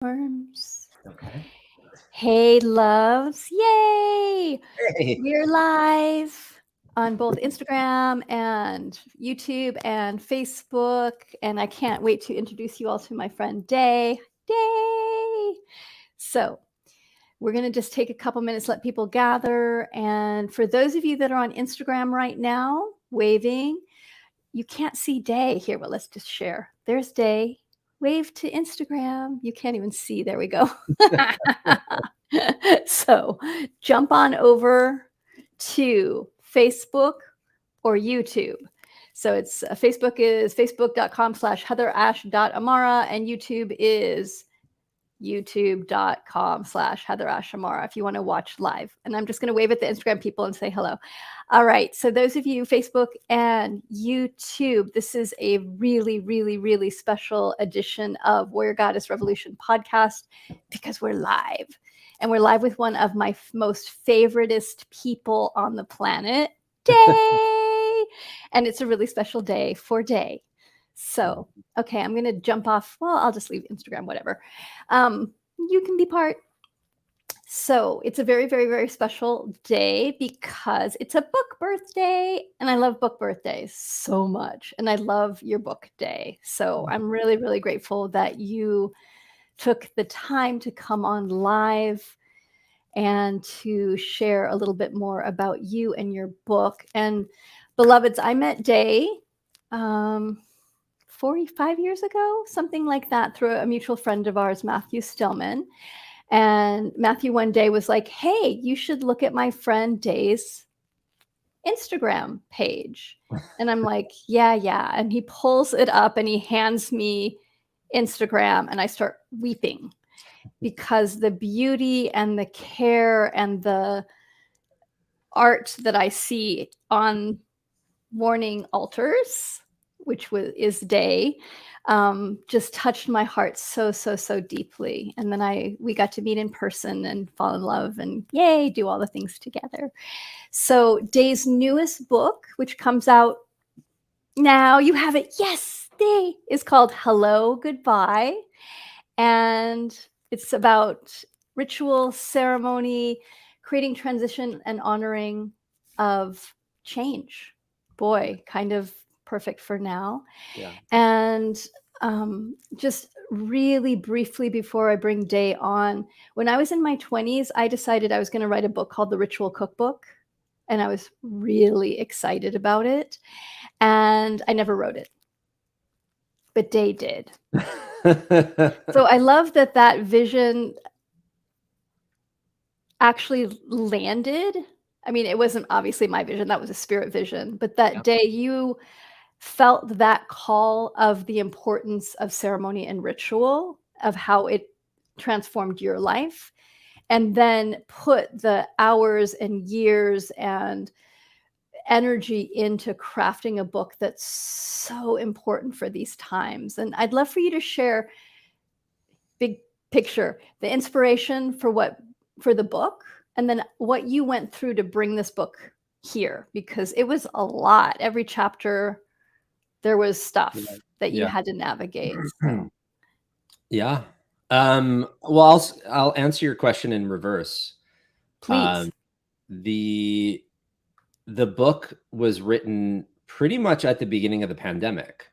Arms. Okay. Hey, loves. Yay! Hey. We're live on both Instagram and YouTube and Facebook. And I can't wait to introduce you all to my friend Day. Day! So, we're going to just take a couple minutes, let people gather. And for those of you that are on Instagram right now, waving, you can't see Day here, but let's just share. There's Day. Wave to Instagram. You can't even see. There we go. So jump on over to Facebook or YouTube. So it's Facebook is facebook.com/heatherash.amara and YouTube is youtube.com/heatherash.amara if you want to watch live. And I'm just going to wave at the Instagram people and say hello. All right. So those of you Facebook and YouTube, this is a really, really, really special edition of Warrior Goddess Revolution podcast because we're live. And we're live with one of my most favoritist people on the planet, Day. And it's a really special day for Day. So, okay, I'm going to jump off. Well, I'll just leave Instagram, whatever. You can be part. So it's a very, very, very special day because it's a book birthday. And I love book birthdays so much. And I love your book day. So I'm really, really grateful that you took the time to come on live and to share a little bit more about you and your book. And beloveds, I met Day 45 years ago, something like that, through a mutual friend of ours, Matthew Stillman. And Matthew one day was like, hey, you should look at my friend Day's Instagram page. And I'm like, yeah. And he pulls it up and he hands me Instagram and I start weeping because the beauty and the care and the art that I see on morning altars, which is Day, just touched my heart so deeply. And then we got to meet in person and fall in love and yay, do all the things together. So Day's newest book, which comes out now, you have it. Yes, Day, is called Hello, Goodbye. And it's about ritual, ceremony, creating transition and honoring of change. Boy, kind of perfect for now. Yeah. And just really briefly before I bring Day on, when I was in my 20s, I decided I was going to write a book called The Ritual Cookbook. And I was really excited about it. And I never wrote it. But Day did. So I love that vision actually landed. I mean, it wasn't obviously my vision, that was a spirit vision, but that day you felt that call of the importance of ceremony and ritual, of how it transformed your life, and then put the hours and years and energy into crafting a book that's so important for these times. And I'd love for you to share big picture, the inspiration for the book, and then what you went through to bring this book here, because it was a lot. Every chapter there was stuff that you had to navigate. So. Yeah. Well, I'll answer your question in reverse. Please. The book was written pretty much at the beginning of the pandemic.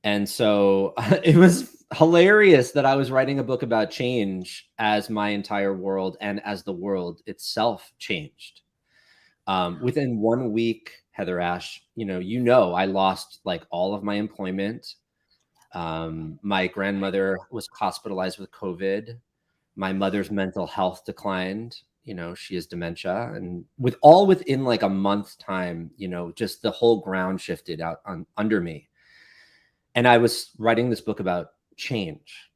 And so it was hilarious that I was writing a book about change as my entire world and as the world itself changed. Within 1 week, Heather Ash, I lost like all of my employment. My grandmother was hospitalized with COVID. My mother's mental health declined. She has dementia, and within like a month time, just the whole ground shifted out under me. And I was writing this book about change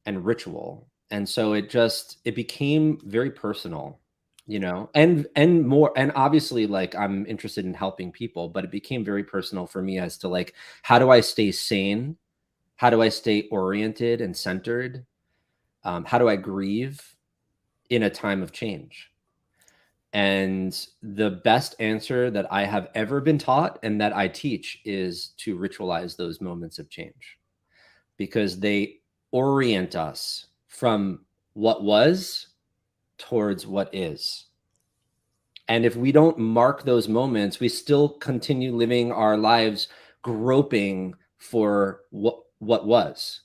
and ritual. And so it became very personal, and more, and obviously like I'm interested in helping people, but it became very personal for me as to like, how do I stay sane? How do I stay oriented and centered? How do I grieve in a time of change? And the best answer that I have ever been taught and that I teach is to ritualize those moments of change, because they orient us from what was towards what is. And if we don't mark those moments, we still continue living our lives groping for what was,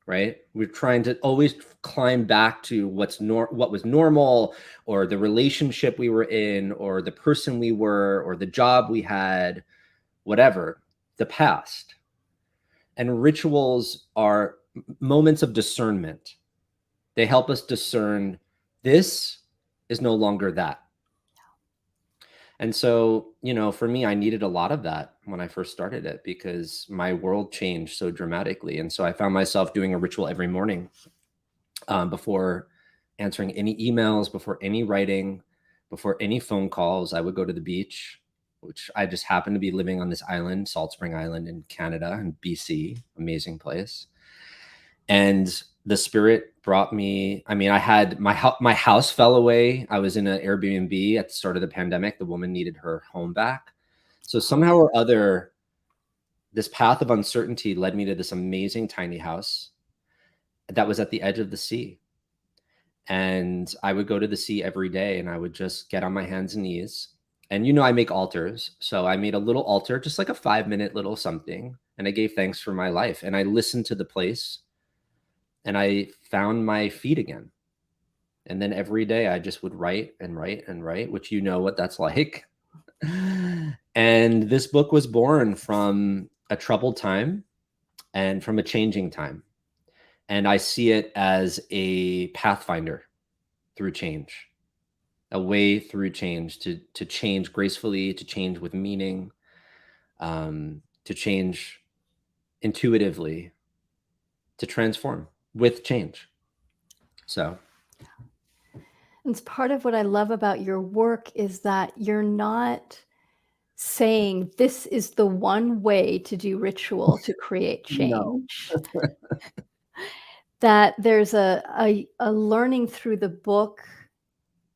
right? We're trying to always climb back to what was normal, or the relationship we were in, or the person we were, or the job we had, whatever, the past. And rituals are moments of discernment. They help us discern this is no longer that. And so, you know, for me, I needed a lot of that when I first started it, because my world changed so dramatically. And so I found myself doing a ritual every morning, before answering any emails, before any writing, before any phone calls. I would go to the beach, which I just happened to be living on this island, Salt Spring Island in Canada, in BC, amazing place. And the spirit brought me, I mean, I had my house fell away. I was in an Airbnb at the start of the pandemic. The woman needed her home back. So somehow or other, this path of uncertainty led me to this amazing tiny house that was at the edge of the sea. And I would go to the sea every day, and I would just get on my hands and knees. And, you know, I make altars. So I made a little altar, just like a 5-minute little something. And I gave thanks for my life. And I listened to the place, and I found my feet again. And then every day I just would write and write and write, which, you know what that's like. And this book was born from a troubled time and from a changing time. And I see it as a pathfinder through change, a way through change, to change gracefully, to change with meaning, to change intuitively, to transform with change. So. It's part of what I love about your work is that you're not saying this is the one way to do ritual to create No. change. That there's a learning through the book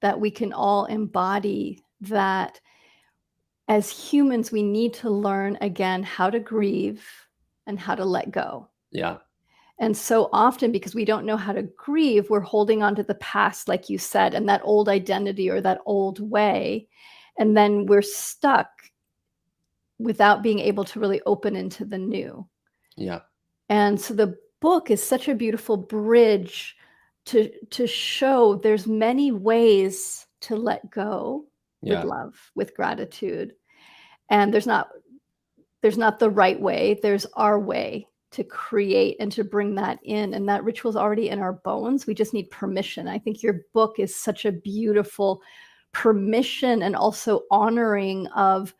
that we can all embody, that as humans, we need to learn again how to grieve and how to let go. Yeah. And so often, because we don't know how to grieve, we're holding on to the past, like you said, and that old identity or that old way. And then we're stuck without being able to really open into the new. Yeah. And so the book is such a beautiful bridge to show there's many ways to let go with love, with gratitude. And there's not the right way, there's our way to create and to bring that in. And that ritual is already in our bones. We just need permission. I think your book is such a beautiful permission and also honoring of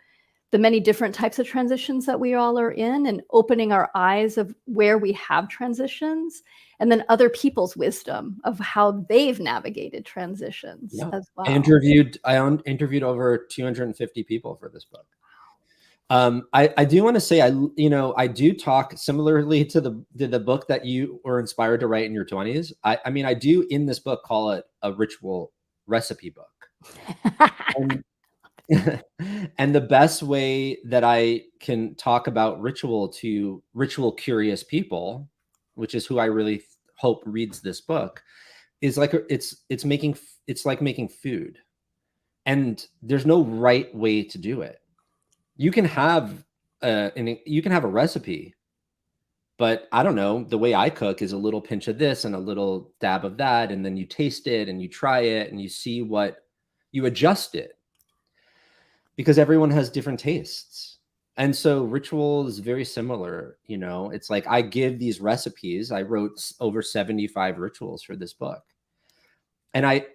the many different types of transitions that we all are in, and opening our eyes of where we have transitions, and then other people's wisdom of how they've navigated transitions as well. I interviewed over 250 people for this book. I do want to say, I do talk similarly to the book that you were inspired to write in your 20s. I mean, I do in this book call it a ritual recipe book. And the best way that I can talk about ritual to ritual curious people, which is who I really hope reads this book, is like it's like making food. And there's no right way to do it. You can have a recipe, but I don't know, the way I cook is a little pinch of this and a little dab of that, and then you taste it and you try it and you see what you adjust it, because everyone has different tastes. And so ritual is very similar. You know, it's like I give these recipes. I wrote over 75 rituals for this book. And I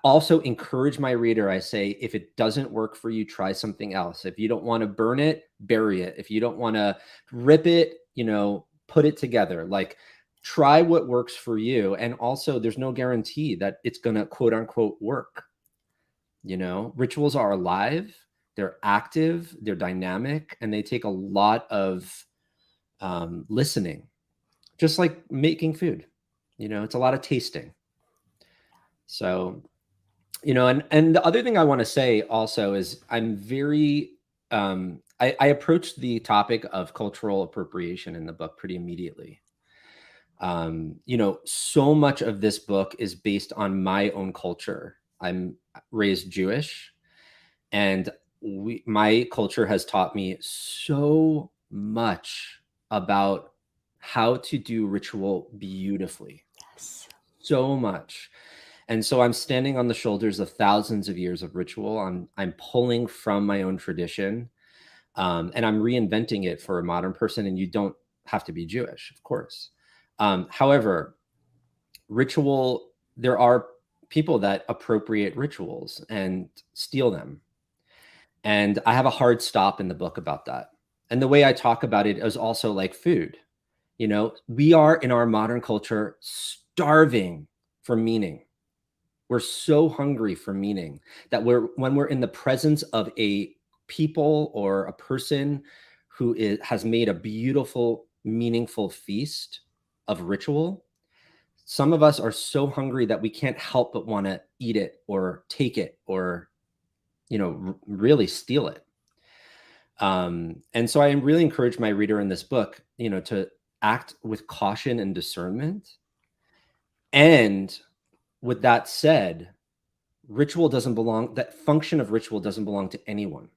also encourage my reader. I say, if it doesn't work for you, try something else. If you don't want to burn it, bury it. If you don't want to rip it, put it together. Like, try what works for you. And also, there's no guarantee that it's going to quote unquote work. Rituals are alive, they're active, they're dynamic, and they take a lot of listening, just like making food. It's a lot of tasting. So, and the other thing I want to say also is I'm very, I approached the topic of cultural appropriation in the book pretty immediately. You know, so much of this book is based on my own culture. I'm raised Jewish, and my culture has taught me so much about how to do ritual beautifully. Yes. So much. And so I'm standing on the shoulders of thousands of years of ritual. I'm pulling from my own tradition, and I'm reinventing it for a modern person. And you don't have to be Jewish, of course. However, ritual, there are people that appropriate rituals and steal them. And I have a hard stop in the book about that. And the way I talk about it is also like food. You know, we are in our modern culture starving for meaning. We're so hungry for meaning that when we're in the presence of a people or a person who has made a beautiful, meaningful feast of ritual, some of us are so hungry that we can't help but want to eat it or take it or, you know, really steal it. And so I really encourage my reader in this book, you know, to act with caution and discernment. And with that said, ritual doesn't belong, that function of ritual doesn't belong to anyone.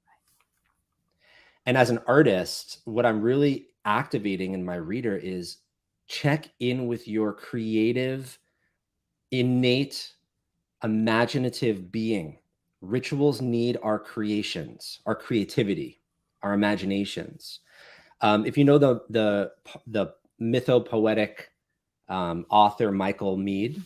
And as an artist, what I'm really activating in my reader is check in with your creative, innate, imaginative being. Rituals need our creations, our creativity, our imaginations. If you know the mythopoetic author Michael Mead,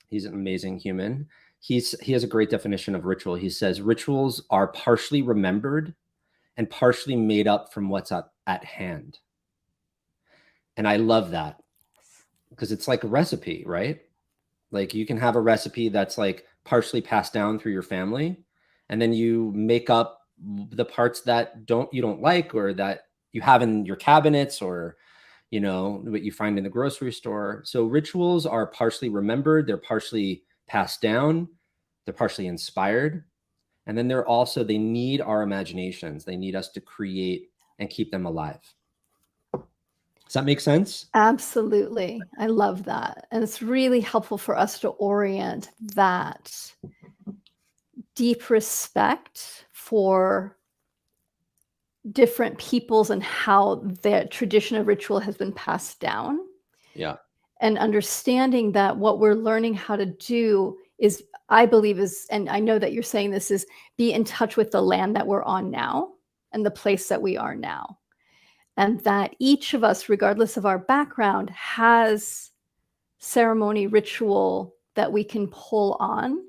he's an amazing human. He has a great definition of ritual. He says rituals are partially remembered and partially made up from what's at hand. And I love that because it's like a recipe, right? Like you can have a recipe that's like partially passed down through your family, and then you make up the parts that you don't like, or that you have in your cabinets, or, you know, what you find in the grocery store. So rituals are partially remembered, they're partially passed down, they're partially inspired. And then they need our imaginations. They need us to create and keep them alive. Does that make sense? Absolutely. I love that. And it's really helpful for us to orient that deep respect for different peoples and how their tradition of ritual has been passed down. Yeah. And understanding that what we're learning how to do is, I believe is, and I know that you're saying this, is be in touch with the land that we're on now and the place that we are now. And that each of us, regardless of our background, has ceremony, ritual that we can pull on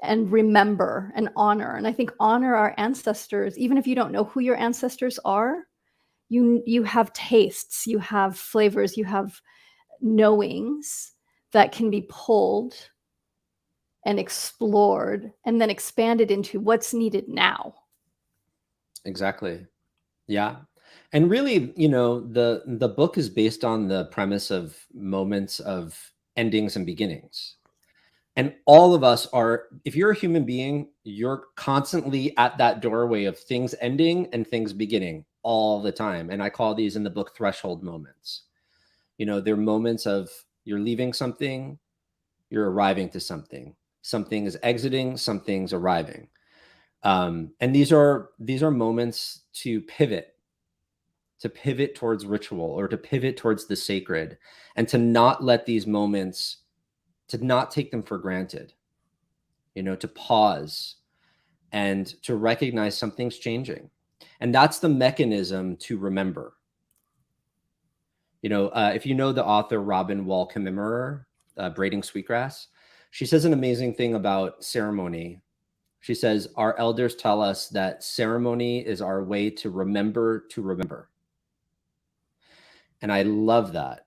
and remember and honor. And I think honor our ancestors, even if you don't know who your ancestors are, you have tastes, you have flavors, you have knowings that can be pulled and explored and then expanded into what's needed now. Exactly. Yeah. And really, you know, the book is based on the premise of moments of endings and beginnings. And all of us are, if you're a human being, you're constantly at that doorway of things ending and things beginning all the time. And I call these in the book threshold moments. You know, they're moments of you're leaving something, you're arriving to something. Something is exiting, something's arriving. And these are moments to pivot towards ritual, or to pivot towards the sacred, and to not let these moments, to not take them for granted, you know, to pause and to recognize something's changing. And that's the mechanism to remember. You know, if you know the author Robin Wall Kimmerer, Braiding Sweetgrass, she says an amazing thing about ceremony. She says, our elders tell us that ceremony is our way to remember to remember. And I love that,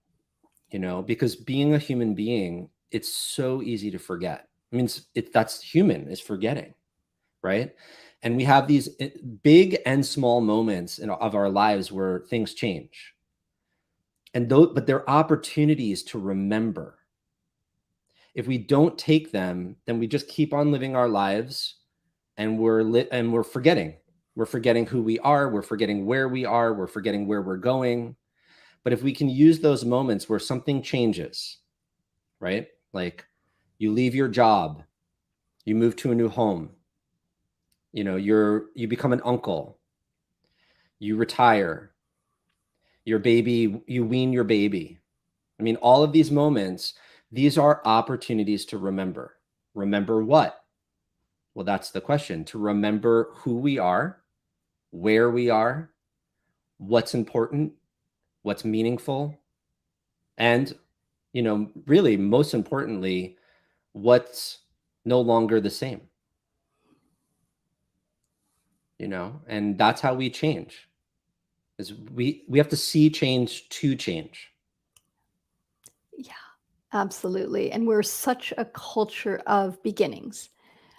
you know, because being a human being, it's so easy to forget. I mean, that's human, is forgetting, right? And we have these big and small moments of our lives where things change. But they're opportunities to remember. If we don't take them, then we just keep on living our lives, and we're forgetting. We're forgetting who we are. We're forgetting where we are. We're forgetting where we're going. But if we can use those moments where something changes, right? Like you leave your job, you move to a new home, you know, you become an uncle, you retire, your baby, you wean your baby. I mean, all of these moments, these are opportunities to remember. Remember what? Well, that's the question. To remember who we are, where we are, what's important, what's meaningful, and, you know, really most importantly, what's no longer the same. You know, and that's how we change. Is we have to see change to change. Yeah, absolutely. And we're such a culture of beginnings,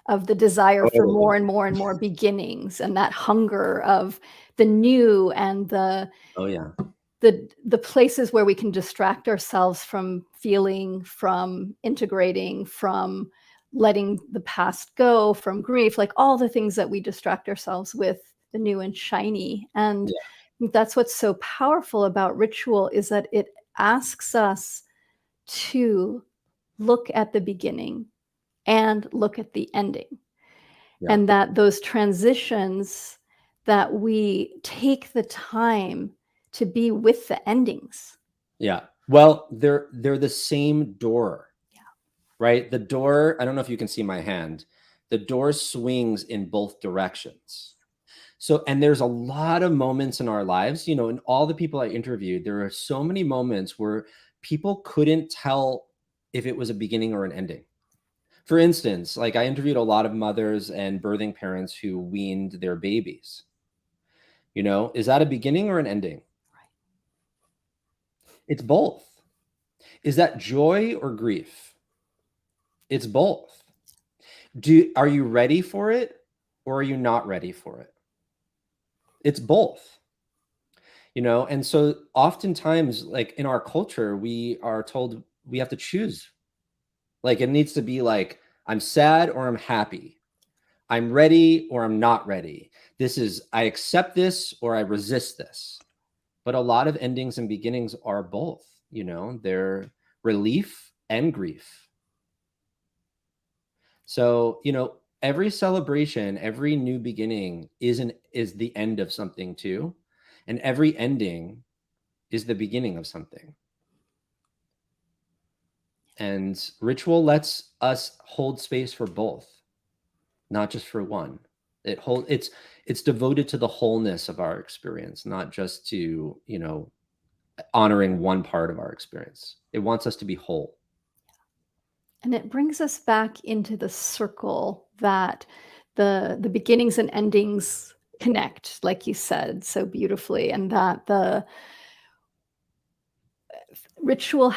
of the desire for more and more and more beginnings, and that hunger of the new and Oh yeah. the places where we can distract ourselves from feeling, from integrating, from letting the past go, from grief, like all the things that we distract ourselves with, the new and shiny. And that's what's so powerful about ritual, is that it asks us to look at the beginning and look at the ending. Yeah. And that those transitions, that we take the time to be with the endings. Yeah. Well, they're the same door. Yeah. Right? The door, I don't know if you can see my hand. The door swings in both directions. So, and there's a lot of moments in our lives, you know, and all the people I interviewed, there are so many moments where people couldn't tell if it was a beginning or an ending. For instance, like I interviewed a lot of mothers and birthing parents who weaned their babies. You know, is that a beginning or an ending? Right. It's both. Is that joy or grief? It's both. Are you ready for it or are you not ready for it? It's both. You know, and so oftentimes, like in our culture, we are told we have to choose. Like it needs to be like, I'm sad or I'm happy. I'm ready or I'm not ready. This is, I accept this or I resist this. But a lot of endings and beginnings are both, you know, they're relief and grief. So, you know, every celebration, every new beginning is the end of something too. And every ending is the beginning of something. And ritual lets us hold space for both, not just for one. It's devoted to the wholeness of our experience, not just to, you know, honoring one part of our experience. It wants us to be whole. And it brings us back into the circle that the beginnings and endings connect, like you said so beautifully, and that the ritual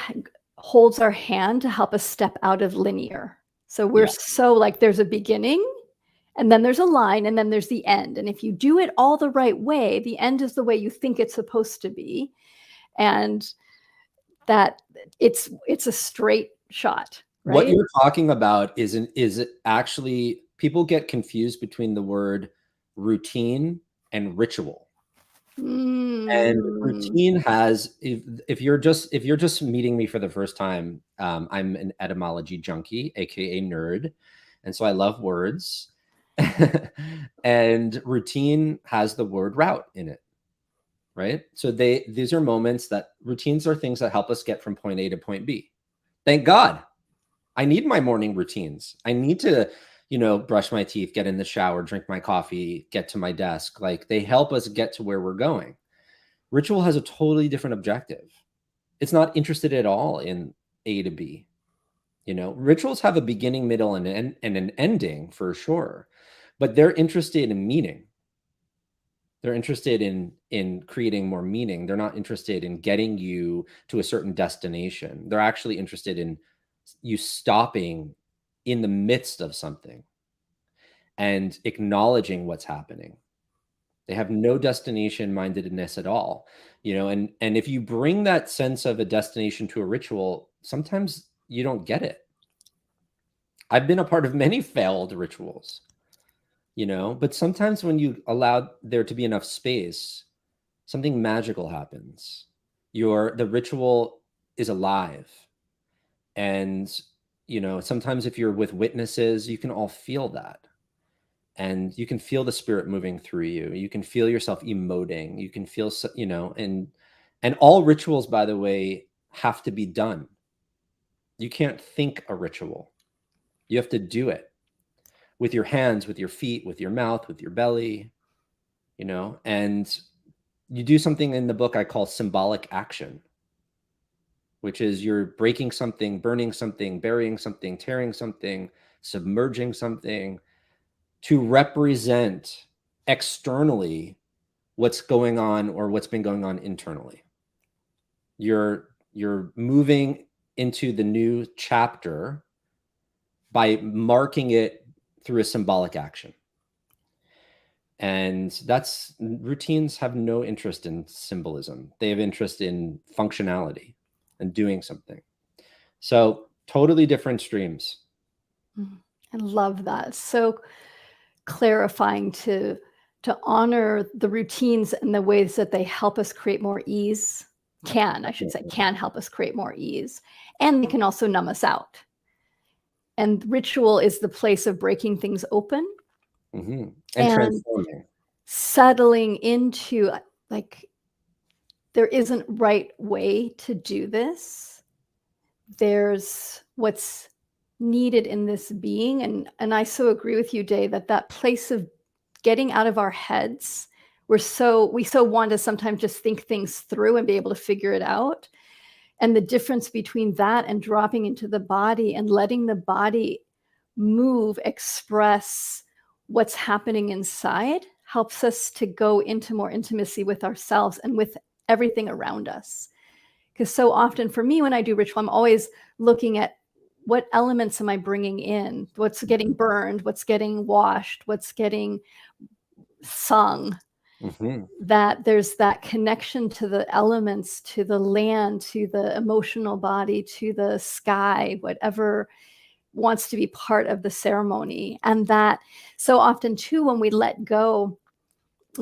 holds our hand to help us step out of linear. So we're Yeah. so like, there's a beginning, and then there's a line, and then there's the end. And if you do it all the right way, the end is the way you think it's supposed to be. And that it's a straight shot, What right? you're talking about is actually, people get confused between the word routine and ritual. And Mm. routine has, if you're just meeting me for the first time, I'm an etymology junkie, aka nerd, and so I love words. And routine has the word route in it, right? So these are moments that routines are things that help us get from point A to point B. Thank God. I need my morning routines. I need to, you know, brush my teeth, get in the shower, drink my coffee, get to my desk. Like they help us get to where we're going. Ritual has a totally different objective. It's not interested at all in A to B. You know, rituals have a beginning, middle, and an ending for sure, but they're interested in meaning. They're interested in creating more meaning. They're not interested in getting you to a certain destination. They're actually interested in you stopping in the midst of something and acknowledging what's happening. They have no destination mindedness at all, you know, and if you bring that sense of a destination to a ritual, sometimes you don't get it. I've been a part of many failed rituals, you know, but sometimes when you allow there to be enough space, something magical happens. the ritual is alive. And, you know, sometimes if you're with witnesses, you can all feel that. And you can feel the spirit moving through you. You can feel yourself emoting. You can feel, you know, and all rituals, by the way, have to be done. You can't think a ritual. You have to do it with your hands, with your feet, with your mouth, with your belly, you know, and you do something in the book I call symbolic action, which is you're breaking something, burning something, burying something, tearing something, submerging something to represent externally what's going on or what's been going on internally. You're moving into the new chapter by marking it through a symbolic action. And that's, routines have no interest in symbolism. They have interest in functionality and doing something. So totally different streams. I love that. So clarifying to honor the routines and the ways that they help us create more ease. Can help us create more ease. And they can also numb us out. And ritual is the place of breaking things open. And transforming. Settling into, like, there isn't right way to do this. There's what's needed in this being. And I so agree with you, Day, that place of getting out of our heads, we so want to sometimes just think things through and be able to figure it out. And the difference between that and dropping into the body and letting the body move, express what's happening inside, helps us to go into more intimacy with ourselves and with everything around us. Because so often for me, when I do ritual, I'm always looking at what elements am I bringing in? What's getting burned? What's getting washed? What's getting sung? That there's that connection to the elements, to the land, to the emotional body, to the sky, whatever wants to be part of the ceremony. And that so often too, when we let go,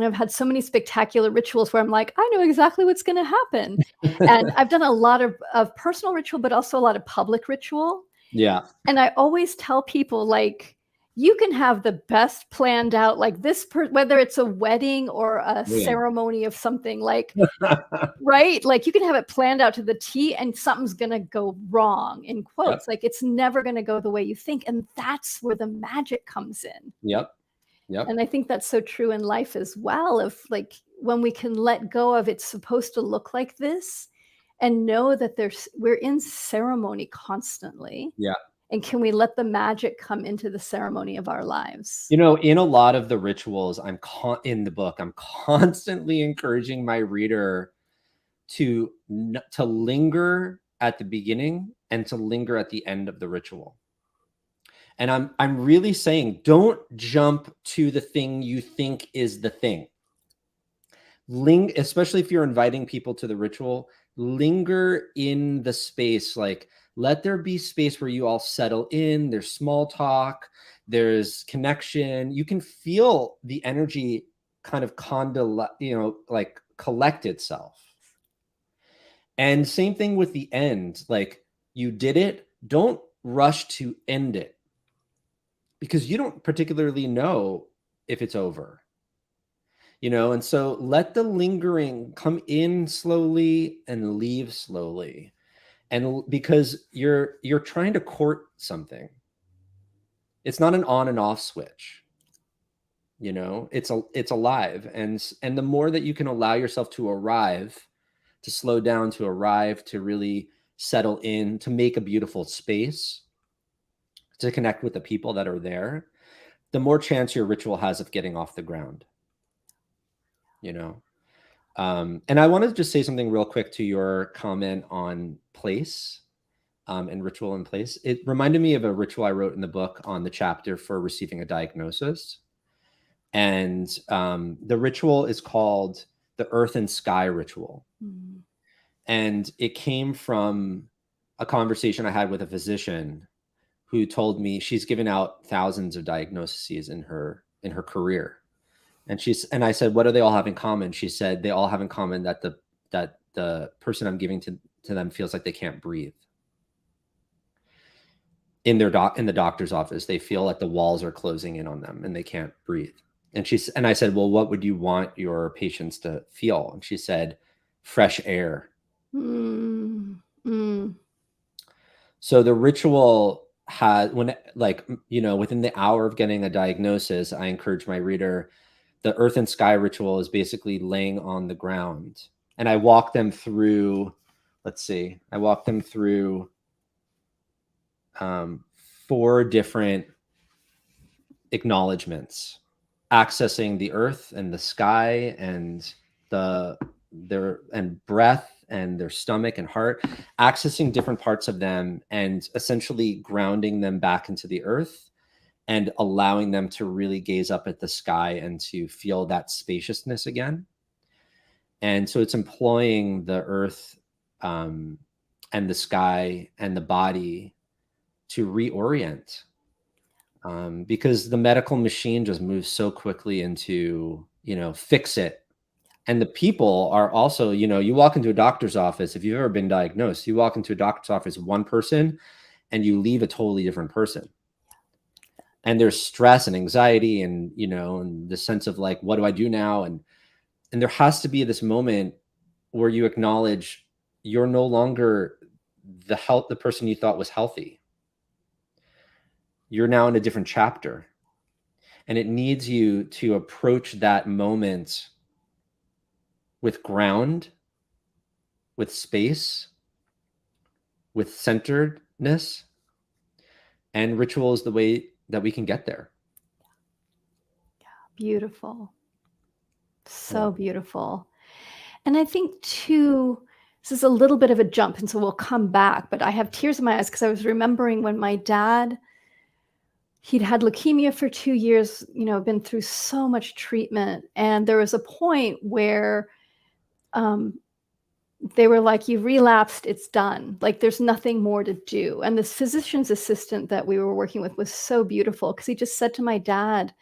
I've had so many spectacular rituals where I'm like, I know exactly what's going to happen. And I've done a lot of personal ritual, but also a lot of public ritual. Yeah. And I always tell people, like, you can have the best planned out, like this, whether it's a wedding or a ceremony of something, like, right? Like, you can have it planned out to the T and something's going to go wrong, in quotes. Like, it's never going to go the way you think. And that's where the magic comes in. Yep. And I think that's so true in life as well. Of, like, when we can let go of it's supposed to look like this and know that we're in ceremony constantly. Yeah. And can we let the magic come into the ceremony of our lives? You know, in a lot of the rituals in the book, I'm constantly encouraging my reader to linger at the beginning and to linger at the end of the ritual. And I'm really saying, don't jump to the thing you think is the thing. Especially if you're inviting people to the ritual, linger in the space. Like, let there be space where you all settle in. There's small talk. There's connection. You can feel the energy kind of like collect itself. And same thing with the end. Like, you did it. Don't rush to end it, because you don't particularly know if it's over, you know? And so let the lingering come in slowly and leave slowly. And because you're trying to court something, it's not an on and off switch, you know, it's alive. And the more that you can allow yourself to arrive, to slow down, to arrive, to really settle in, to make a beautiful space, to connect with the people that are there, the more chance your ritual has of getting off the ground, you know? And I wanted to just say something real quick to your comment on place and ritual and place. It reminded me of a ritual I wrote in the book on the chapter for receiving a diagnosis. And the ritual is called the Earth and Sky Ritual. And it came from a conversation I had with a physician who told me she's given out thousands of diagnoses in her And I said, what do they all have in common? She said, they all have in common that the the person I'm giving to them feels like they can't breathe. In the doctor's office, they feel like the walls are closing in on them and they can't breathe. And I said, well, what would you want your patients to feel? And she said, fresh air. So the ritual has, when, like, you know, within the hour of getting a diagnosis, I encourage my reader, the earth and sky ritual is basically laying on the ground. And I walk them through, I walk them through 4 different acknowledgements, accessing the earth and the sky and their breath and their stomach and heart, accessing different parts of them and essentially grounding them back into the earth and allowing them to really gaze up at the sky and to feel that spaciousness again. And so it's employing the earth and the sky and the body to reorient, because the medical machine just moves so quickly into, you know, fix it. And the people are also, you know, you walk into a doctor's office, if you've ever been diagnosed, you walk into a doctor's office, one person, and you leave a totally different person. And there's stress and anxiety and, you know, and the sense of like, what do I do now? And there has to be this moment where you acknowledge you're no longer the person you thought was healthy. You're now in a different chapter. And it needs you to approach that moment with ground, with space, with centeredness. And ritual is the way that we can get there. Beautiful. So beautiful. And I think too, this is a little bit of a jump, and so we'll come back, but I have tears in my eyes because I was remembering when my dad, he'd had leukemia for 2 years, you know, been through so much treatment. And there was a point where they were like, you relapsed, it's done. Like, there's nothing more to do. And this physician's assistant that we were working with was so beautiful because he just said to my dad,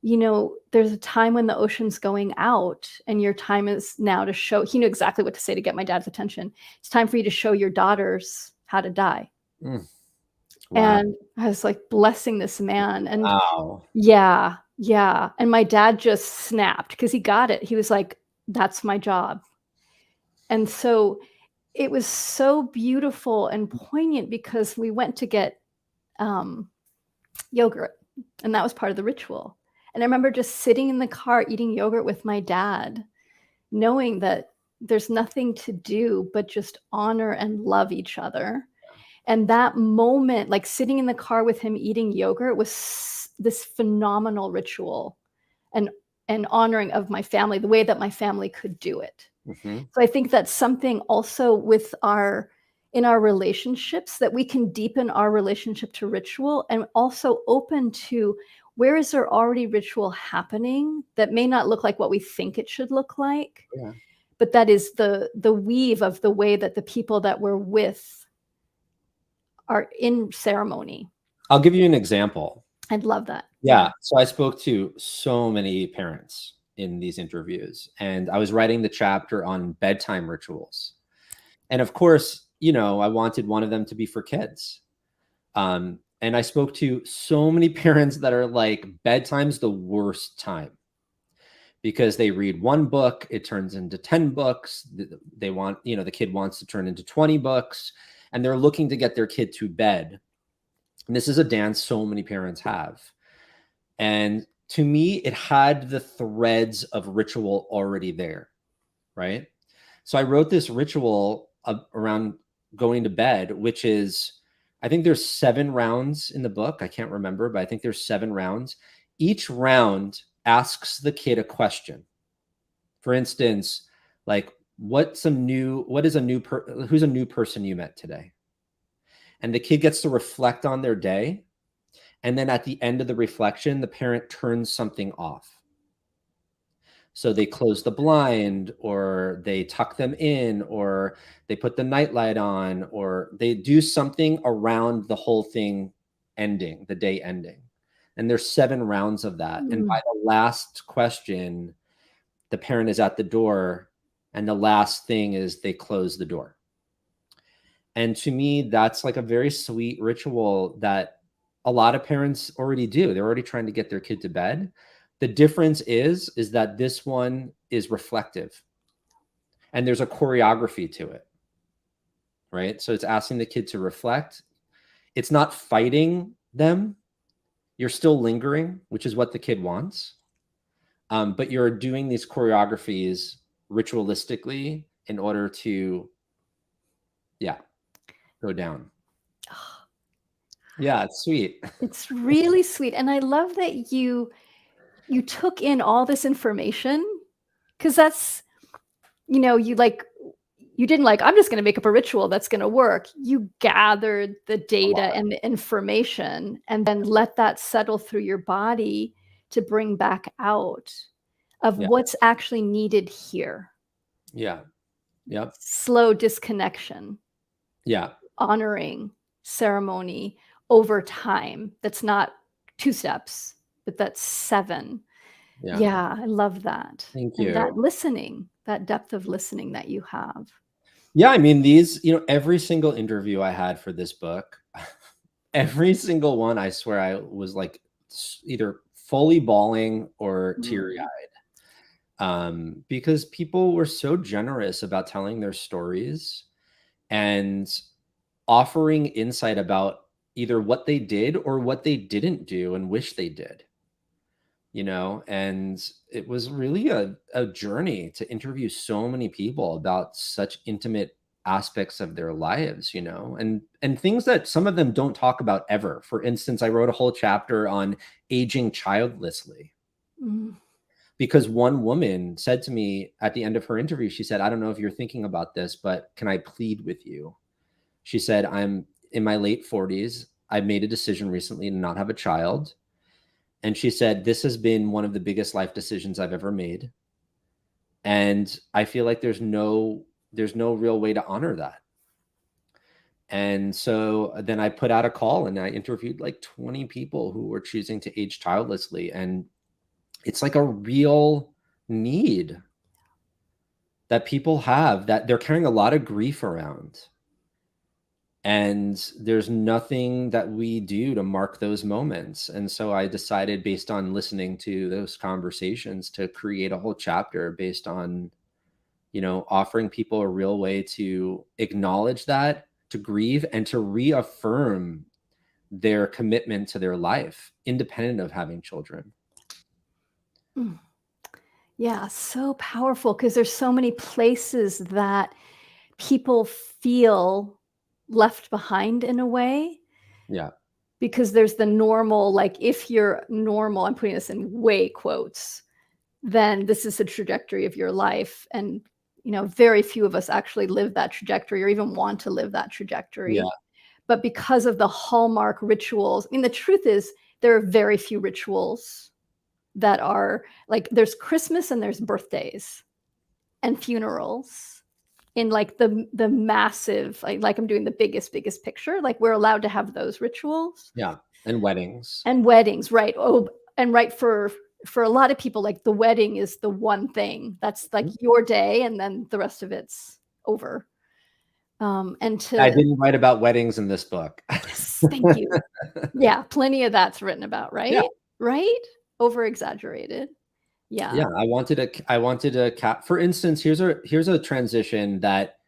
you know, there's a time when the ocean's going out and your time is now to show. He knew exactly what to say to get my dad's attention. It's time for you to show your daughters how to die. Wow. And I was like blessing this man. And wow. Yeah. And my dad just snapped because he got it. He was like, that's my job. And so it was so beautiful and poignant because we went to get yogurt, and that was part of the ritual. And I remember just sitting in the car eating yogurt with my dad, knowing that there's nothing to do but just honor and love each other. And that moment, like sitting in the car with him eating yogurt, was this phenomenal ritual and honoring of my family, the way that my family could do it. So I think that's something also with in our relationships, that we can deepen our relationship to ritual and also open to where is there already ritual happening that may not look like what we think it should look like, but that is the weave of the way that the people that we're with are in ceremony. I'll give you an example. I'd love that. Yeah. So I spoke to so many parents in these interviews, and I was writing the chapter on bedtime rituals. And of course, you know, I wanted one of them to be for kids. And I spoke to so many parents that are like, bedtime's the worst time because they read one book, it turns into 10 books. They want, you know, the kid wants to turn into 20 books, and they're looking to get their kid to bed. And this is a dance so many parents have. And to me, it had the threads of ritual already there, right? So I wrote this ritual around going to bed, which is, I think there's 7 rounds in the book. I can't remember, but I think there's 7 rounds. Each round asks the kid a question. For instance, like, who's a new person you met today? And the kid gets to reflect on their day. And then at the end of the reflection, the parent turns something off. So they close the blind, or they tuck them in, or they put the nightlight on, or they do something around the whole thing ending, the day ending. And there's 7 rounds of that. And by the last question, the parent is at the door And the last thing is they close the door. And to me, that's like a very sweet ritual that a lot of parents already do. They're already trying to get their kid to bed. The difference is that this one is reflective and there's a choreography to it, right? So it's asking the kid to reflect. It's not fighting them. You're still lingering, which is what the kid wants. But you're doing these choreographies ritualistically in order to, go down. Yeah, it's sweet. It's really sweet. And I love that you took in all this information, because that's, you didn't like, I'm just going to make up a ritual that's going to work. You gathered the data and the information and then let that settle through your body to bring back out of what's actually needed here. Yeah. Yep. Slow disconnection. Yeah. Honoring ceremony over time. That's not 2 steps, but that's 7. Yeah, I love that. Thank you. And that listening, that depth of listening that you have. Yeah, I mean, these, every single interview I had for this book, every single one, I swear I was like either fully bawling or teary-eyed. Because people were so generous about telling their stories and offering insight about either what they did or what they didn't do and wish they did, and it was really a journey to interview so many people about such intimate aspects of their lives, and things that some of them don't talk about ever. For instance, I wrote a whole chapter on aging childlessly. Because one woman said to me at the end of her interview, she said, I don't know if you're thinking about this, but can I plead with you? She said, I'm in my late 40s. I made a decision recently to not have a child. And she said, this has been one of the biggest life decisions I've ever made. And I feel like there's no real way to honor that. And so then I put out a call and I interviewed like 20 people who were choosing to age childlessly. And it's like a real need that people have, that they're carrying a lot of grief around. And there's nothing that we do to mark those moments. And so I decided, based on listening to those conversations, to create a whole chapter based on, offering people a real way to acknowledge that, to grieve, and to reaffirm their commitment to their life, independent of having children. Yeah, so powerful, because there's so many places that people feel left behind in a way. Yeah. Because there's the normal, like, if you're normal, I'm putting this in way quotes, then this is the trajectory of your life. And, very few of us actually live that trajectory or even want to live that trajectory. Yeah. But because of the hallmark rituals, the truth is there are very few rituals that are like, there's Christmas and there's birthdays and funerals in like the massive, like I'm doing the biggest picture, like we're allowed to have those rituals. Yeah. And weddings. Right. Oh, and right, for a lot of people, like the wedding is the one thing that's like your day, and then the rest of it's over. I didn't write about weddings in this book. Yes, thank you. Yeah, plenty of that's written about, right? Yeah. Right? Over exaggerated. Yeah. Yeah, I wanted to for instance, here's a transition that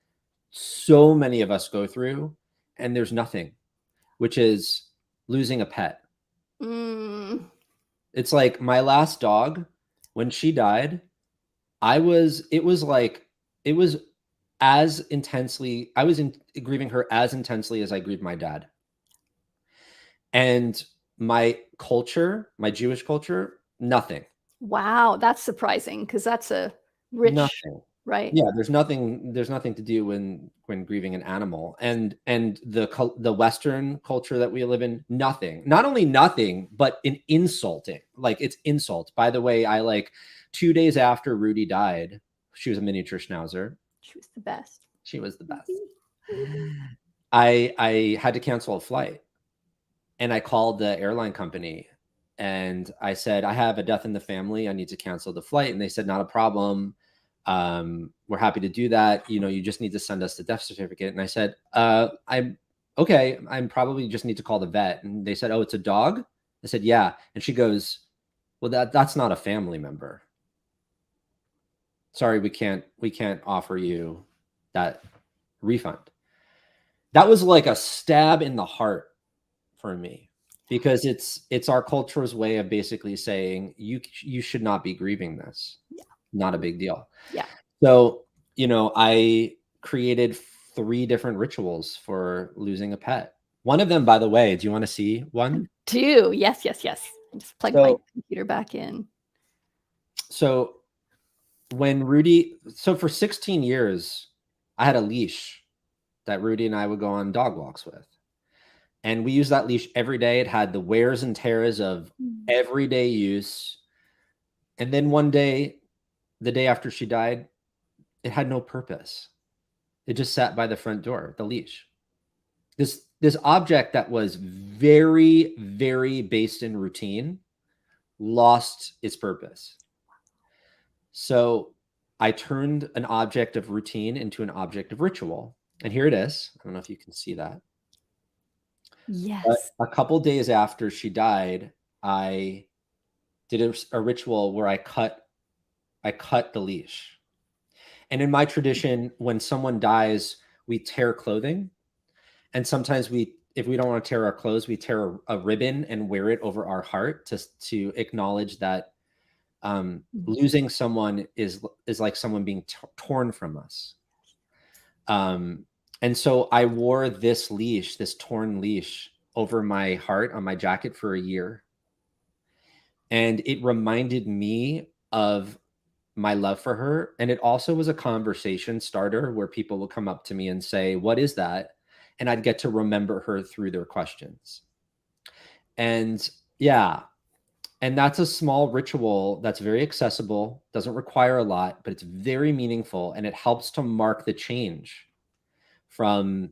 so many of us go through, and there's nothing, which is losing a pet. It's like my last dog, when she died, I was grieving her as intensely as I grieved my dad. And my culture, my Jewish culture, nothing. Wow, that's surprising, because that's a rich, nothing. Right? Yeah, there's nothing to do when grieving an animal, and the Western culture that we live in, nothing. Not only nothing, but an insulting. Like, it's insult. By the way, I, like, 2 days after Rudy died, she was a miniature schnauzer. She was the best. She was the best. I had to cancel a flight, and I called the airline company. And I said, I have a death in the family. I need to cancel the flight. And they said, not a problem. We're happy to do that. You just need to send us the death certificate. And I said, I'm okay. I'm probably just need to call the vet. And they said, oh, it's a dog. I said, yeah. And she goes, well, that's not a family member. Sorry, we can't offer you that refund. That was like a stab in the heart for me, because it's our culture's way of basically saying you should not be grieving this. Yeah. Not a big deal. Yeah. So, I created 3 different rituals for losing a pet. One of them, by the way, do you want to see one? Yes. I just plugged my So, computer back in. so for 16 years, I had a leash that Rudy and I would go on dog walks with. And we used that leash every day. It had the wears and tears of everyday use. And then one day, the day after she died, it had no purpose. It just sat by the front door, the leash. This object that was very, very based in routine lost its purpose. So I turned an object of routine into an object of ritual. And here it is. I don't know if you can see that. Yes. But a couple days after she died, I did a ritual where I cut the leash. And in my tradition, when someone dies, we tear clothing. And sometimes if we don't want to tear our clothes, we tear a ribbon and wear it over our heart to acknowledge that losing someone is like someone being torn from us. And so I wore this torn leash over my heart on my jacket for a year. And it reminded me of my love for her. And it also was a conversation starter where people would come up to me and say, what is that? And I'd get to remember her through their questions. And yeah, and that's a small ritual that's very accessible, doesn't require a lot, but it's very meaningful. And it helps to mark the change from,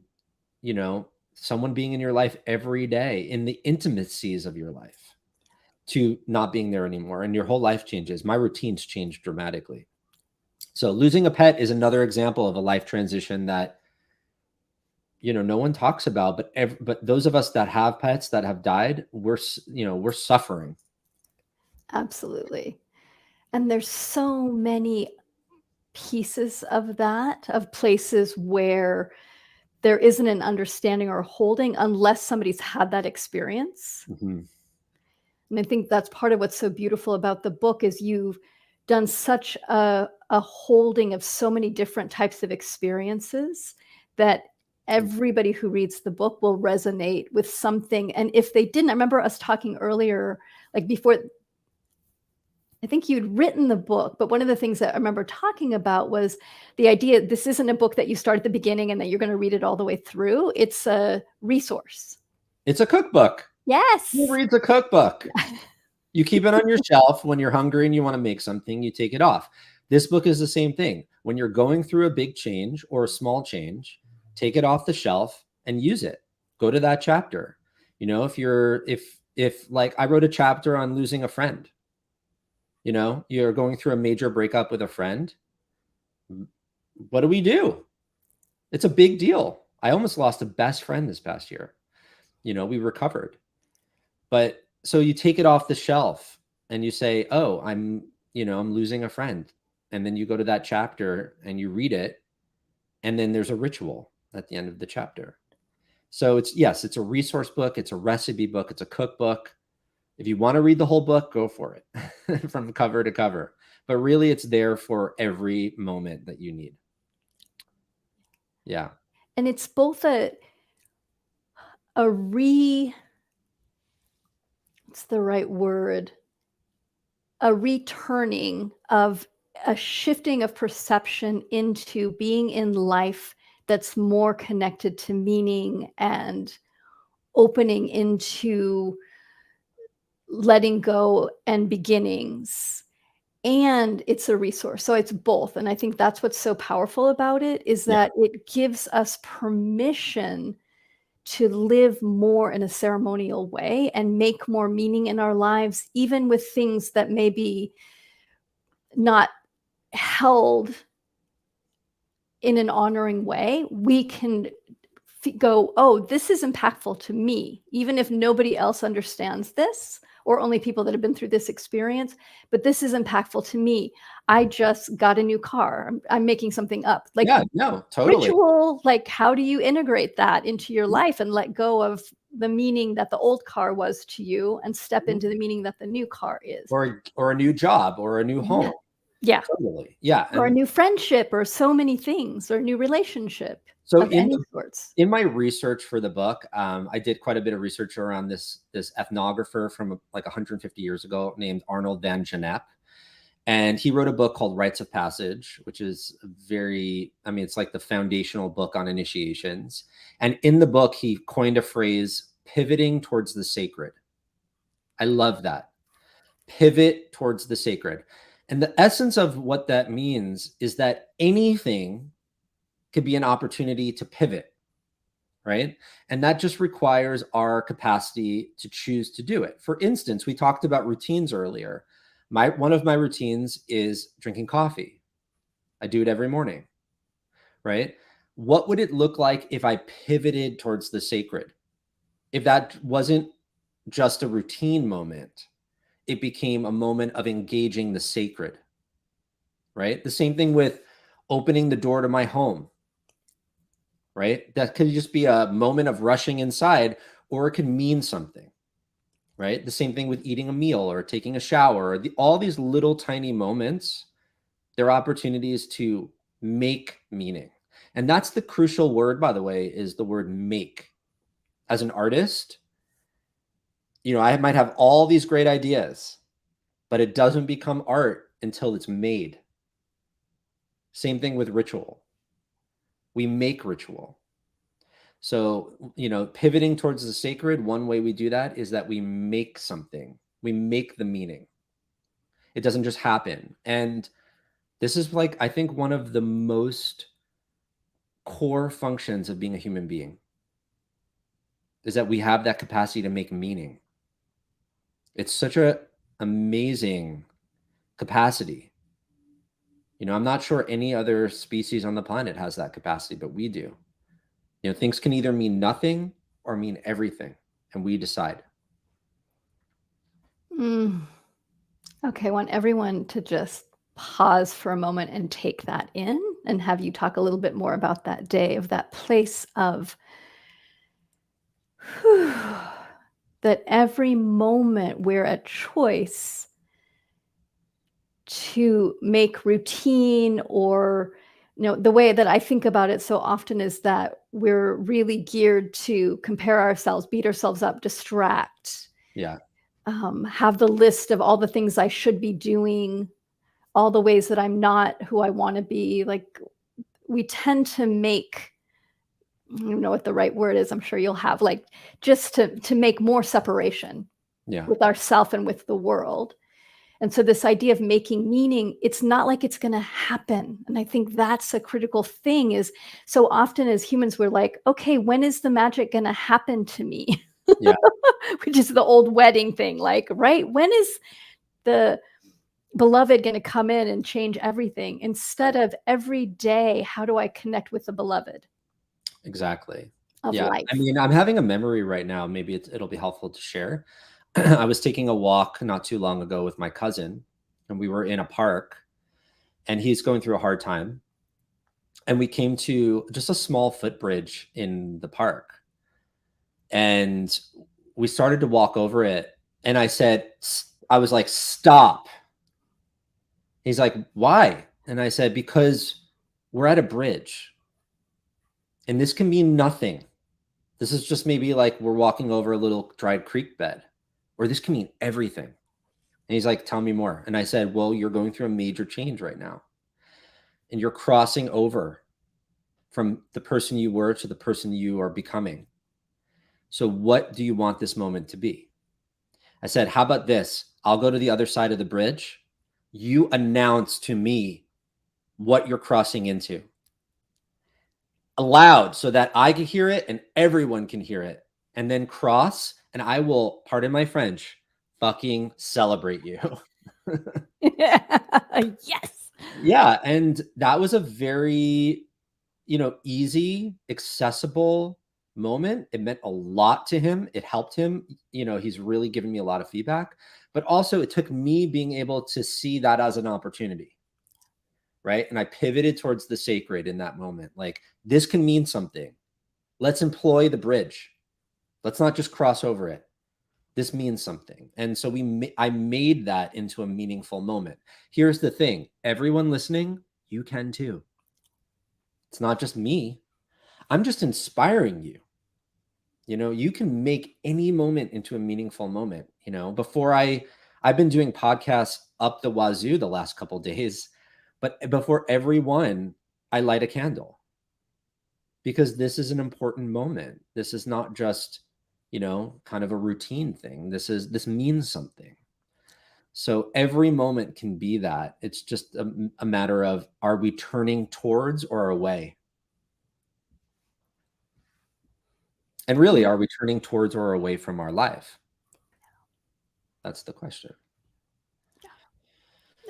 someone being in your life every day in the intimacies of your life to not being there anymore. And your whole life changes. My routines change dramatically. So losing a pet is another example of a life transition that, no one talks about, but those of us that have pets that have died, we're suffering. Absolutely. And there's so many pieces of that, of places where there isn't an understanding or holding unless somebody's had that experience. Mm-hmm. And I think that's part of what's so beautiful about the book is you've done such a holding of so many different types of experiences that everybody who reads the book will resonate with something. And if they didn't, I remember us talking earlier, like before, I think you'd written the book, but one of the things that I remember talking about was the idea, this isn't a book that you start at the beginning and that you're going to read it all the way through. It's a resource. It's a cookbook. Yes. Who reads a cookbook? You keep it on your shelf. When you're hungry and you want to make something, you take it off. This book is the same thing. When you're going through a big change or a small change, take it off the shelf and use it. Go to that chapter. If like I wrote a chapter on losing a friend, you're going through a major breakup with a friend. What do we do? It's a big deal. I almost lost a best friend this past year. We recovered. But so you take it off the shelf and you say, oh, I'm losing a friend. And then you go to that chapter and you read it. And then there's a ritual at the end of the chapter. So it's a resource book. It's a recipe book. It's a cookbook. If you want to read the whole book, go for it from cover to cover. But really, it's there for every moment that you need. Yeah. And it's both what's the right word? A returning of a shifting of perception into being in life that's more connected to meaning and opening into letting go and beginnings. And it's a resource. So it's both. And I think that's what's so powerful about it is that it gives us permission to live more in a ceremonial way and make more meaning in our lives, even with things that maybe not held in an honoring way, we can go, oh, this is impactful to me, even if nobody else understands this, or only people that have been through this experience, but this is impactful to me. I just got a new car. I'm making something up. Like, Yeah, no, totally. ritual, like, how do you integrate that into your life and let go of the meaning that the old car was to you and step into the meaning that the new car is? Or a new job or a new home. Yeah. Totally. Yeah. Or a And new friendship, or so many things, or a new relationship so of any sorts. in my research for the book, I did quite a bit of research around this ethnographer from like 150 years ago named Arnold van Gennep. And he wrote a book called Rites of Passage, which is it's like the foundational book on initiations. And in the book, he coined a phrase, pivoting towards the sacred. I love that. Pivot towards the sacred. And the essence of what that means is that anything could be an opportunity to pivot, right? And that just requires our capacity to choose to do it. For instance, we talked about routines earlier. One of my routines is drinking coffee. I do it every morning, right? What would it look like if I pivoted towards the sacred? If that wasn't just a routine moment, it became a moment of engaging the sacred, right? The same thing with opening the door to my home, right? That could just be a moment of rushing inside, or it can mean something, right? The same thing with eating a meal or taking a shower, or all these little tiny moments, they're opportunities to make meaning. And that's the crucial word, by the way, is the word make. As an artist, I might have all these great ideas, but it doesn't become art until it's made. Same thing with ritual. We make ritual. So, pivoting towards the sacred, one way we do that is that we make something. We make the meaning. It doesn't just happen. And this is like, I think, one of the most core functions of being a human being is that we have that capacity to make meaning. It's such an amazing capacity. I'm not sure any other species on the planet has that capacity, but we do. Things can either mean nothing or mean everything, and we decide. Okay, I want everyone to just pause for a moment and take that in, and have you talk a little bit more about that day, of that place of that every moment we're a choice to make routine, or the way that I think about it so often is that we're really geared to compare ourselves, beat ourselves up, distract, Yeah. have the list of all the things I should be doing, all the ways that I'm not who I want to be. Like, we tend to make, I don't know what the right word is, I'm sure you'll have, like, just to make more separation with ourself and with the world. And so this idea of making meaning, it's not like it's going to happen. And I think that's a critical thing, is so often as humans, we're like, okay, when is the magic going to happen to me? Yeah. Which is the old wedding thing. Like, right? When is the beloved going to come in and change everything, instead of every day, how do I connect with the beloved? Exactly. Of Yeah. life. I mean, I'm having a memory right now. Maybe it'll be helpful to share. I was taking a walk not too long ago with my cousin, and we were in a park, and he's going through a hard time. And we came to just a small footbridge in the park, and we started to walk over it. And I was like, stop. He's like, why? And I said, because we're at a bridge, and this can mean nothing. This is just maybe like we're walking over a little dried creek bed, or this can mean everything. And he's like, tell me more. And I said, well, you're going through a major change right now, and you're crossing over from the person you were to the person you are becoming. So what do you want this moment to be? I said, how about this? I'll go to the other side of the bridge. You announce to me what you're crossing into aloud, so that I can hear it and everyone can hear it, and then cross, and I will, pardon my French, fucking celebrate you. Yes. Yeah, and that was a very, easy, accessible moment. It meant a lot to him. It helped him. He's really given me a lot of feedback, but also it took me being able to see that as an opportunity, right? And I pivoted towards the sacred in that moment. Like, this can mean something. Let's employ the bridge. Let's not just cross over it. This means something. And so I made that into a meaningful moment. Here's the thing, everyone listening, you can too. It's not just me. I'm just inspiring you. You can make any moment into a meaningful moment. I've been doing podcasts up the wazoo the last couple of days, but before every one, I light a candle, because this is an important moment. This is not just, kind of a routine thing. This means something. So every moment can be that. It's just a matter of, are we turning towards or away? And really, are we turning towards or away from our life? That's the question.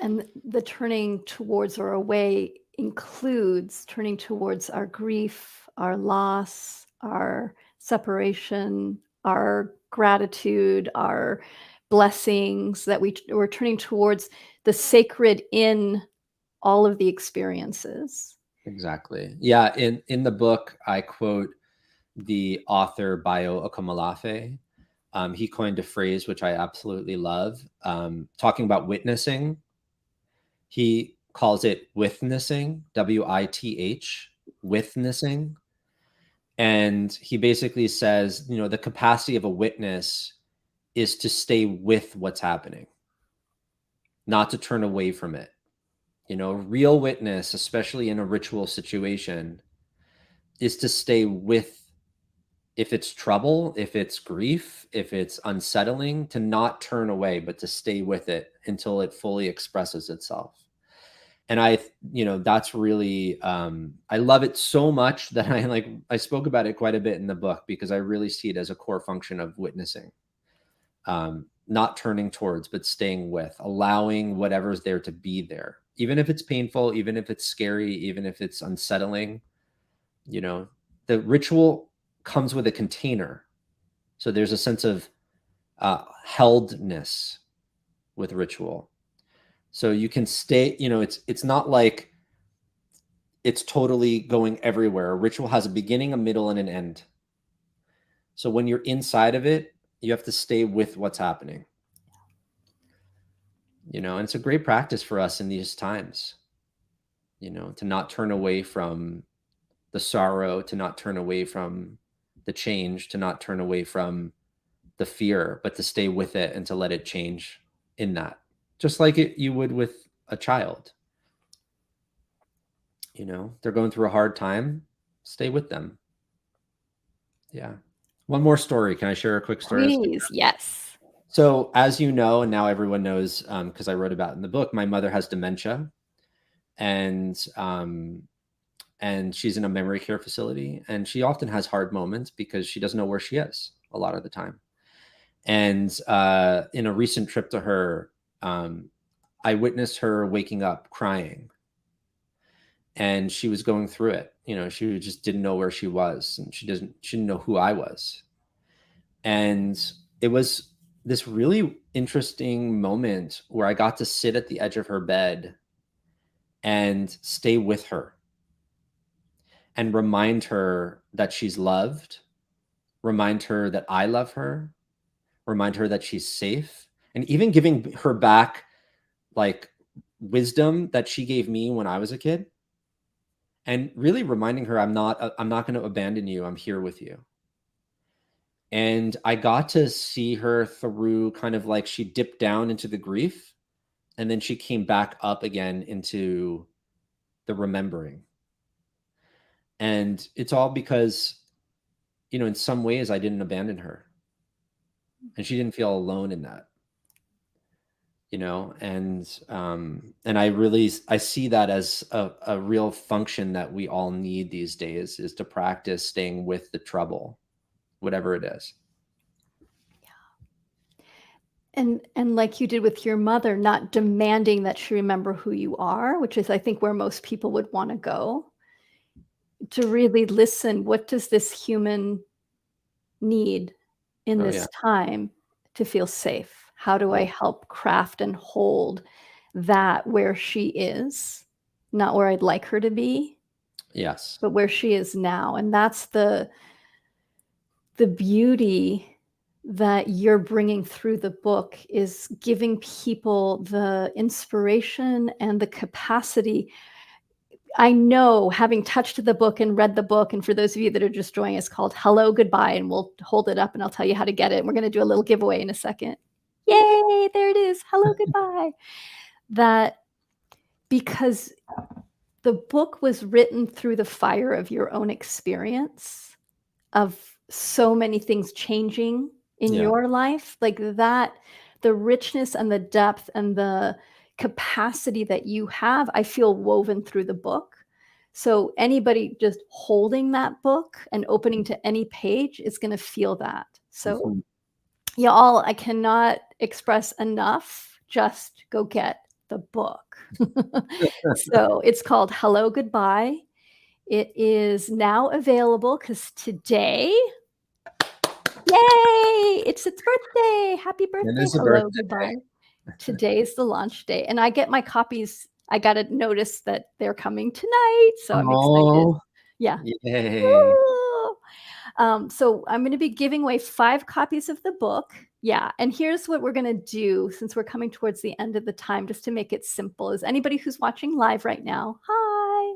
And the turning towards or away includes turning towards our grief, our loss, our separation, our gratitude, our blessings, that we're turning towards the sacred in all of the experiences. Exactly. Yeah. In the book, I quote the author Bayo Akomolafe. He coined a phrase which I absolutely love, talking about witnessing. He calls it witnessing, WITH, witnessing. And he basically says, the capacity of a witness is to stay with what's happening, not to turn away from it. Real witness, especially in a ritual situation, is to stay with, if it's trouble, if it's grief, if it's unsettling, to not turn away, but to stay with it until it fully expresses itself. And that's really, I love it so much that I spoke about it quite a bit in the book, because I really see it as a core function of witnessing. Not turning towards, but staying with, allowing whatever's there to be there, even if it's painful, even if it's scary, even if it's unsettling. The ritual comes with a container, so there's a sense of heldness with ritual. So you can stay. It's not like it's totally going everywhere. A ritual has a beginning, a middle, and an end. So when you're inside of it, you have to stay with what's happening. And it's a great practice for us in these times, to not turn away from the sorrow, to not turn away from the change, to not turn away from the fear, but to stay with it and to let it change in that, just like you would with a child. They're going through a hard time, stay with them. Yeah. One more story. Can I share a quick story? Please, yes. So, as you know, and now everyone knows, because I wrote about it in the book, my mother has dementia, and she's in a memory care facility, and she often has hard moments because she doesn't know where she is a lot of the time. And in a recent trip to her, I witnessed her waking up crying, and she was going through it. She just didn't know where she was, and she didn't know who I was. And it was this really interesting moment where I got to sit at the edge of her bed and stay with her and remind her that she's loved, remind her that I love her, remind her that she's safe, and even giving her back like wisdom that she gave me when I was a kid, and really reminding her, I'm not going to abandon you. I'm here with you. And I got to see her through, kind of like, she dipped down into the grief, and then she came back up again into the remembering. And it's all because, in some ways I didn't abandon her, and she didn't feel alone in that. And I see that as a real function that we all need these days, is to practice staying with the trouble, whatever it is. And like you did with your mother, not demanding that she remember who you are, which is, I think, where most people would wanna go, to really listen, what does this human need in Oh, this yeah. time to feel safe? How do I Yeah. help craft and hold that where she is? Not where I'd like her to be, Yes. but where she is now, and that's the beauty that you're bringing through the book, is giving people the inspiration and the capacity. I know, having touched the book and read the book, and for those of you that are just joining, it's called Hello, Goodbye, and we'll hold it up and I'll tell you how to get it. We're gonna do a little giveaway in a second. Yay, there it is. Hello, goodbye. That because the book was written through the fire of your own experience, of so many things changing in Yeah. your life, like that, the richness and the depth and the capacity that you have, I feel woven through the book. So anybody just holding that book and opening to any page is going to feel that. So Mhm. y'all, I cannot express enough. Just go get the book. So it's called Hello Goodbye. It is now available because today, yay, it's its birthday. Happy It birthday. is a Hello, birthday. goodbye. Today is the launch day, and I get my copies. I got a notice that they're coming tonight, so I'm excited. Oh, Yeah. yay. Woo! So I'm gonna be giving away 5 copies of the book. Yeah, and here's what we're gonna do since we're coming towards the end of the time, just to make it simple, is anybody who's watching live right now, hi.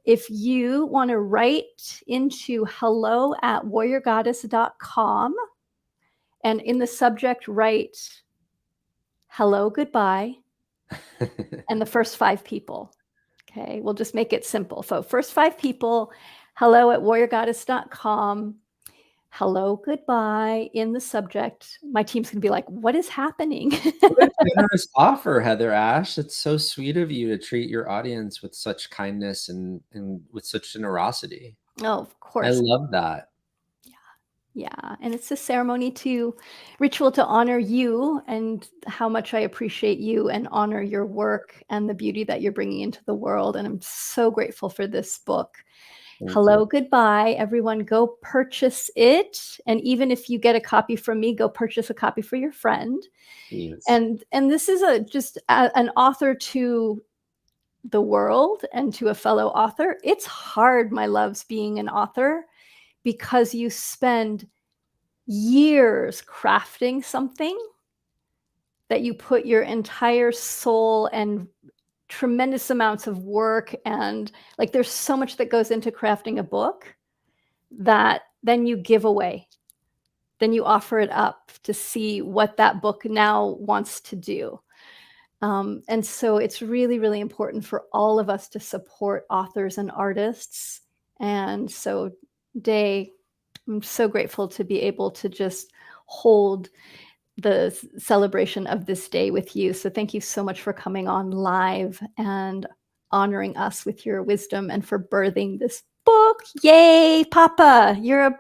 If you wanna write into hello@warriorgoddess.com, and in the subject write hello, goodbye, and the first 5 people. Okay, we'll just make it simple. So first 5 people, hello@warriorgoddess.com, hello, goodbye in the subject. My team's gonna be like, what is happening? What a generous offer, Heather Ash. It's so sweet of you to treat your audience with such kindness and with such generosity. Oh, of I course. love that. Yeah, and it's a ceremony to ritual to honor you and how much I appreciate you and honor your work and the beauty that you're bringing into the world, and I'm so grateful for this book. Thank you. Hello, goodbye, everyone, go purchase it, and even if you get a copy from me, go purchase a copy for your friend. Please. And this is a just an author to the world and to a fellow author. It's hard, my loves, being an author because you spend years crafting something that you put your entire soul and tremendous amounts of work, and like there's so much that goes into crafting a book that then you give away. Then you offer it up to see what that book now wants to do. And so it's really, really important for all of us to support authors and artists. And so, Day, I'm so grateful to be able to just hold the celebration of this day with you. So thank you so much for coming on live and honoring us with your wisdom and for birthing this book. Yay, Papa! You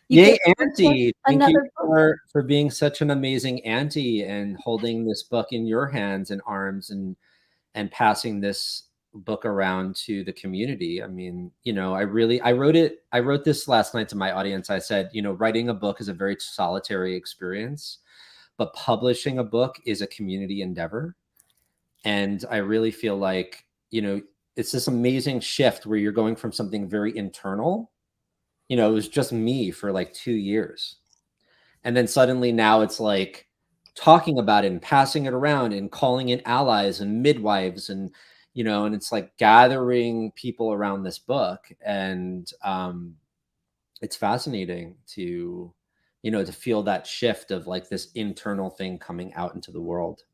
Yay, gave birth to auntie. Thank you another book. for being such an amazing auntie and holding this book in your hands and arms and passing this book around to the community. I mean, I wrote this last night to my audience. I said, writing a book is a very solitary experience, but publishing a book is a community endeavor. And I really feel like, it's this amazing shift where you're going from something very internal. It was just me for like 2 years. And then suddenly now it's like talking about it and passing it around and calling in allies and midwives and it's like gathering people around this book. And it's fascinating to feel that shift of like this internal thing coming out into the world.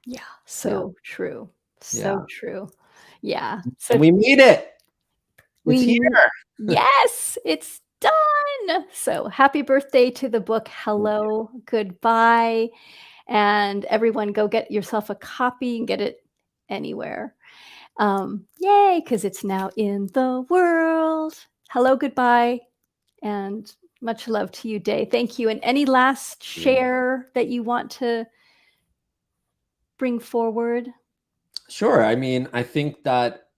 Yeah, Yeah. so true. So Yeah. true. Yeah. So And we made it. It's here. we yes, it's done. So happy birthday to the book Hello, Goodbye. And everyone go get yourself a copy and get it anywhere. Yay, because it's now in the world. Hello, goodbye. And Much love to you, Day. Thank you. And any last share that you want to bring forward? Sure. I mean, I think that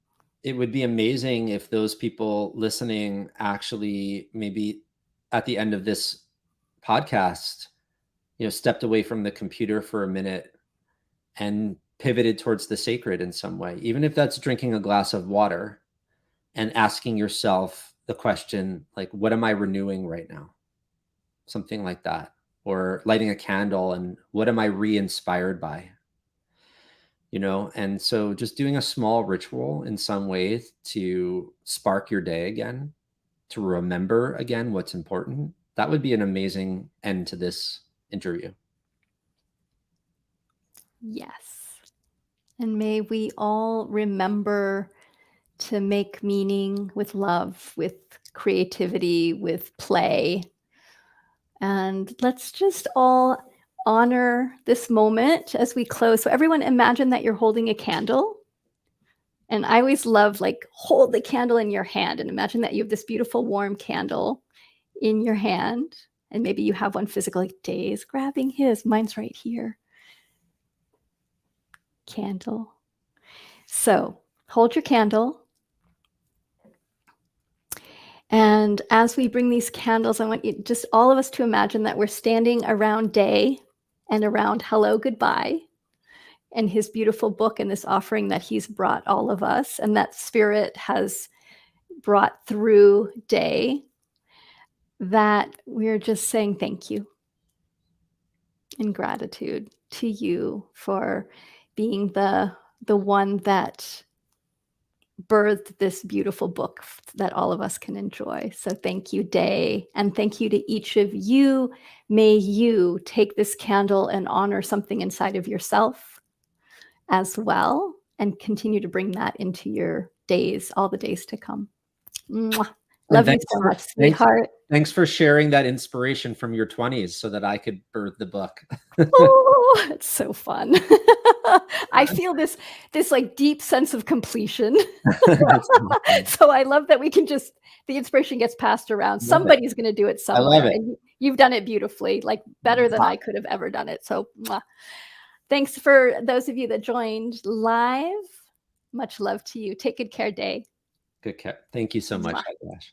it would be amazing if those people listening actually maybe at the end of this podcast, stepped away from the computer for a minute and pivoted towards the sacred in some way, even if that's drinking a glass of water and asking yourself the question, like, what am I renewing right now? Something like that. Or lighting a candle and what am I re-inspired by? And so just doing a small ritual in some way to spark your day again, to remember again what's important. That would be an amazing end to this interview. Yes. And may we all remember to make meaning with love, with creativity, with play. And let's just all honor this moment as we close. So everyone imagine that you're holding a candle. And I always love, like, hold the candle in your hand and imagine that you have this beautiful warm candle in your hand. And maybe you have one physical, like Day's grabbing his. Mine's right here. Candle. So hold your candle. And as we bring these candles, I want you, just all of us, to imagine that we're standing around Day and around Hello, Goodbye, and his beautiful book and this offering that he's brought all of us, and that spirit has brought through Day, that we're just saying thank you in gratitude to you for being the one that birthed this beautiful book that all of us can enjoy. So thank you, Day, and thank you to each of you. May you take this candle and honor something inside of yourself as well, and continue to bring that into your days, all the days to come. Mwah. Love you so much, sweetheart. Thanks for sharing that inspiration from your 20s so that I could birth the book. Oh, it's so fun. I feel this like deep sense of completion. So I love that we can just, the inspiration gets passed around. Somebody's going to do it somewhere. I love it. And you've done it beautifully, like better than I could have ever done it. So thanks for those of you that joined live. Much love to you. Take good care, Day. Good care. Thank you so much, Josh.